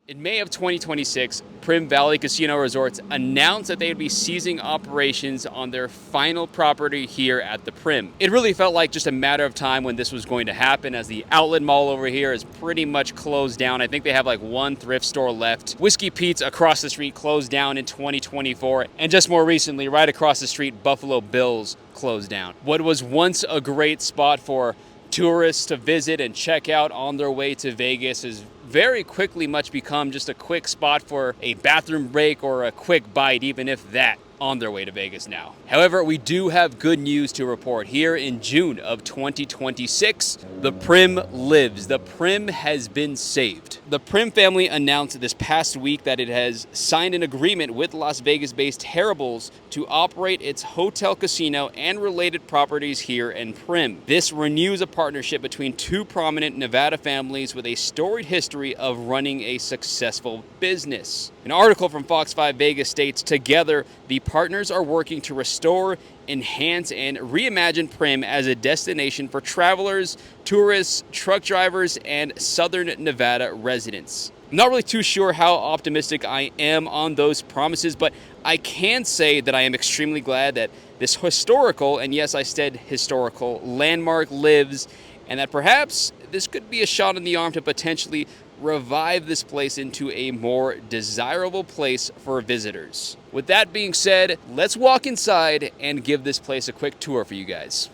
In May of 2026, Primm Valley Resorts announced that they would be ceasing operations on their final property here at the Primm. It really felt like just a matter of time when this was going to happen, as the outlet mall over here is pretty much closed down. I think they have like one thrift store left. Whiskey Pete's across the street closed down in 2024, and just more recently, right across the street, Buffalo Bills closed down. What was once a great spot for tourists to visit and check out on their way to Vegas is very quickly much become just a quick spot for a bathroom break or a quick bite, even if that, on their way to Vegas now. However, we do have good news to report. Here in June of 2026, the Primm lives. The Primm has been saved. The Primm family announced this past week that it has signed an agreement with Las Vegas-based Harribles to operate its hotel, casino, and related properties here in Primm. This renews a partnership between two prominent Nevada families with a storied history of running a successful business. An article from Fox 5 Vegas states, together, the partners are working to restore, enhance, and reimagine Primm as a destination for travelers, tourists, truck drivers, and Southern Nevada residents. I'm not really too sure how optimistic I am on those promises, but I can say that I am extremely glad that this historical, and yes, I said historical, landmark lives, and that perhaps this could be a shot in the arm to potentially revive this place into a more desirable place for visitors. With that being said, let's walk inside and give this place a quick tour for you guys.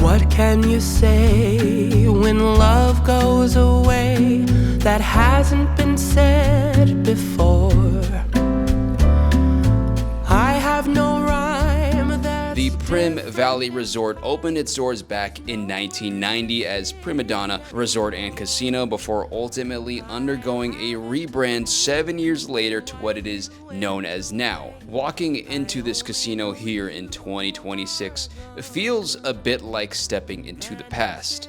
What can you say when love goes away that hasn't been said before? I have no rhyme that The Primm Valley Resort opened its doors back in 1990 as Prima Donna Resort and Casino before ultimately undergoing a rebrand 7 years later to what it is known as now. Walking into this casino here in 2026 feels a bit like stepping into the past.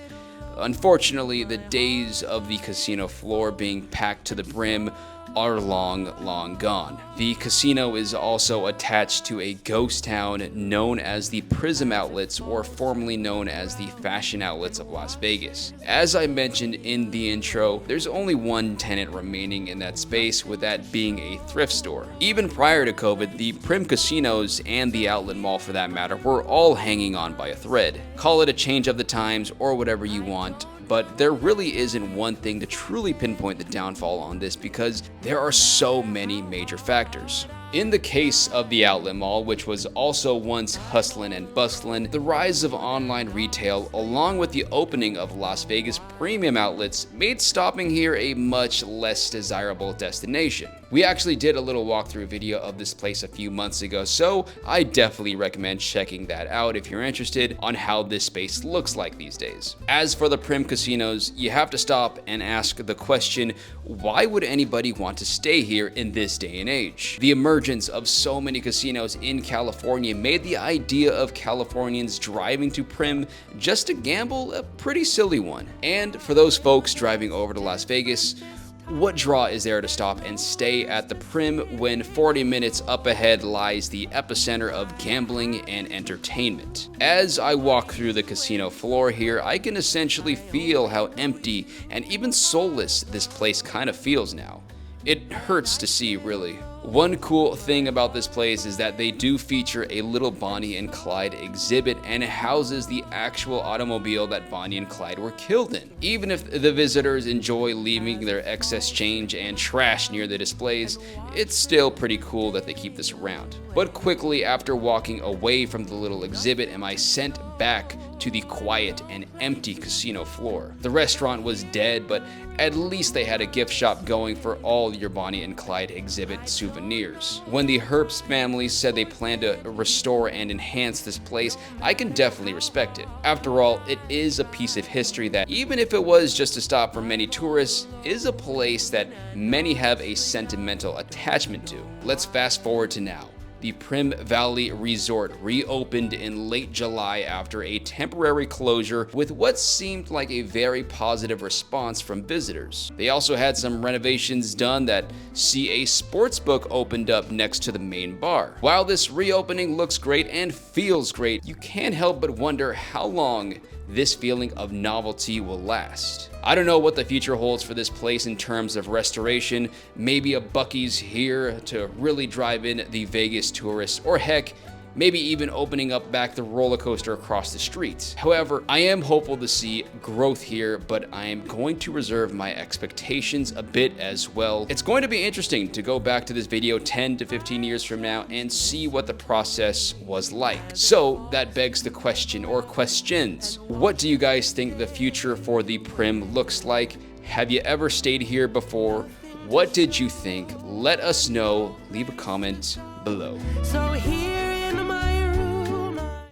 Unfortunately, the days of the casino floor being packed to the brim are long gone. The casino is also attached to a ghost town known as the Prism Outlets, or formerly known as the Fashion Outlets of Las Vegas. As I mentioned in the intro, there's only one tenant remaining in that space, with that being a thrift store. Even prior to COVID, the Primm casinos, and the outlet mall for that matter, were all hanging on by a thread. Call it a change of the times or whatever you want, but there really isn't one thing to truly pinpoint the downfall on this, because there are so many major factors. In the case of the outlet mall, which was also once hustlin' and bustlin', the rise of online retail along with the opening of Las Vegas premium outlets made stopping here a much less desirable destination. We actually did a little walkthrough video of this place a few months ago, so I definitely recommend checking that out if you're interested on how this space looks like these days. As for the Primm casinos, you have to stop and ask the question, why would anybody want to stay here in this day and age? The emergence of so many casinos in California made the idea of Californians driving to Primm just to gamble a pretty silly one. And for those folks driving over to Las Vegas, what draw is there to stop and stay at the Primm when 40 minutes up ahead lies the epicenter of gambling and entertainment? As I walk through the casino floor here, I can essentially feel how empty and even soulless this place kind of feels now. It hurts to see, really. One cool thing about this place is that they do feature a little Bonnie and Clyde exhibit, and it houses the actual automobile that Bonnie and Clyde were killed in. Even if the visitors enjoy leaving their excess change and trash near the displays, it's still pretty cool that they keep this around. But quickly after walking away from the little exhibit am I sent back to the quiet and empty casino floor. The restaurant was dead, but at least they had a gift shop going for all your Bonnie and Clyde exhibit souvenirs. When the Herbst family said they plan to restore and enhance this place, I can definitely respect it. After all, it is a piece of history that, even if it was just a stop for many tourists, is a place that many have a sentimental attachment to. Let's fast forward to now. the Primm Valley Resort reopened in late July after a temporary closure with what seemed like a very positive response from visitors. They also had some renovations done that see a sportsbook opened up next to the main bar. While this reopening looks great and feels great, you can't help but wonder how long this feeling of novelty will last. I don't know what the future holds for this place in terms of restoration, maybe a Buc-ee's here to really drive in the Vegas tourists, or heck, maybe even opening up back the roller coaster across the street. However, I am hopeful to see growth here, but I am going to reserve my expectations a bit as well. It's going to be interesting to go back to this video 10 to 15 years from now and see what the process was like. So that begs the question, or questions. What do you guys think the future for the Primm looks like? Have you ever stayed here before? What did you think? Let us know. Leave a comment below. So here